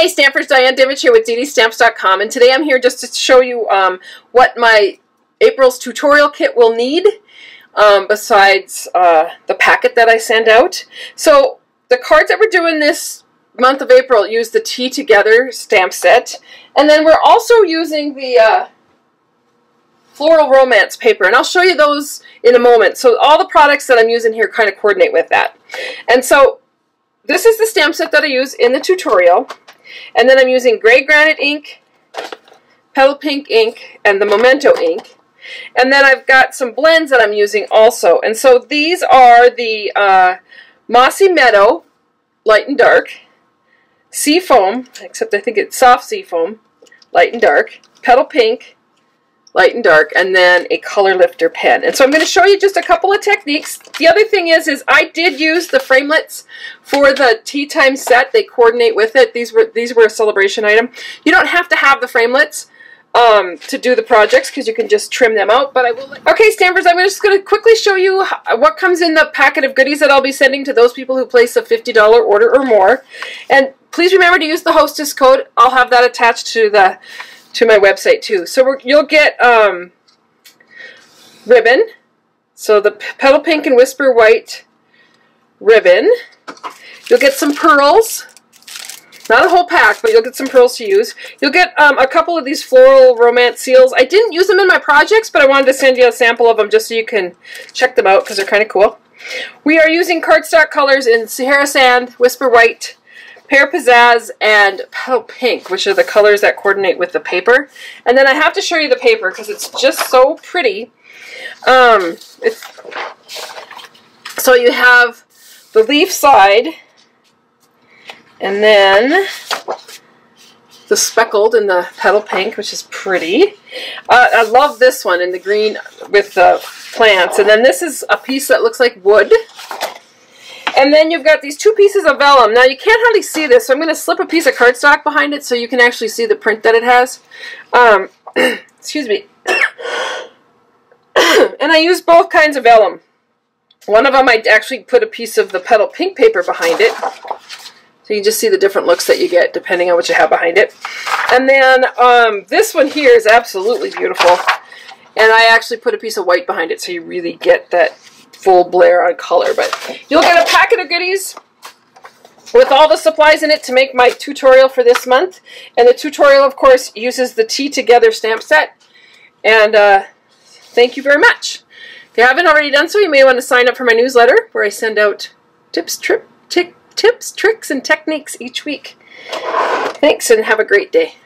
Hey Stampers, Diane Dimich here with ddStamps.com, and today I'm here just to show you what my April's tutorial kit will need besides the packet that I send out. So the cards that we're doing this month of April use the Tea Together stamp set, and then we're also using the Floral Romance paper, and I'll show you those in a moment. So all the products that I'm using here kind of coordinate with that. And so this is the stamp set that I use in the tutorial. And then I'm using gray granite ink, petal pink ink, and the Memento ink. And then I've got some blends that I'm using also. And so these are the Mossy Meadow, light and dark, Seafoam, except I think it's soft Seafoam, light and dark, petal pink, light and dark, and then a color lifter pen. And so I'm going to show you just a couple of techniques. The other thing is I did use the framelits for the tea time set. They coordinate with it. These were a celebration item. You don't have to have the framelits to do the projects because you can just trim them out. But I will. Okay, Stampers, I'm just going to quickly show you what comes in the packet of goodies that I'll be sending to those people who place a $50 order or more. And please remember to use the hostess code. I'll have that attached to my website too. So you'll get ribbon, so the petal pink and whisper white ribbon. You'll get some pearls, not a whole pack, but you'll get some pearls to use. You'll get a couple of these Floral Romance seals. I didn't use them in my projects, but I wanted to send you a sample of them just so you can check them out because they're kind of cool. We are using cardstock colors in Sahara Sand, Whisper White, Pear Pizzazz, and Petal Pink, which are the colors that coordinate with the paper. And then I have to show you the paper because it's just so pretty. So you have the leaf side, and then the speckled in the Petal Pink, which is pretty. I love this one in the green with the plants. And then this is a piece that looks like wood. And then you've got these two pieces of vellum. Now you can't hardly see this, so I'm going to slip a piece of cardstock behind it so you can actually see the print that it has. Excuse me. And I use both kinds of vellum. One of them I actually put a piece of the Petal Pink paper behind it. So you can just see the different looks that you get depending on what you have behind it. And then this one here is absolutely beautiful. And I actually put a piece of white behind it so you really get that full blare on color. But you'll get a packet of goodies with all the supplies in it to make my tutorial for this month. And the tutorial, of course, uses the Tea Together stamp set. And thank you very much. If you haven't already done so, you may want to sign up for my newsletter where I send out tips, tricks, and techniques each week. Thanks, and have a great day.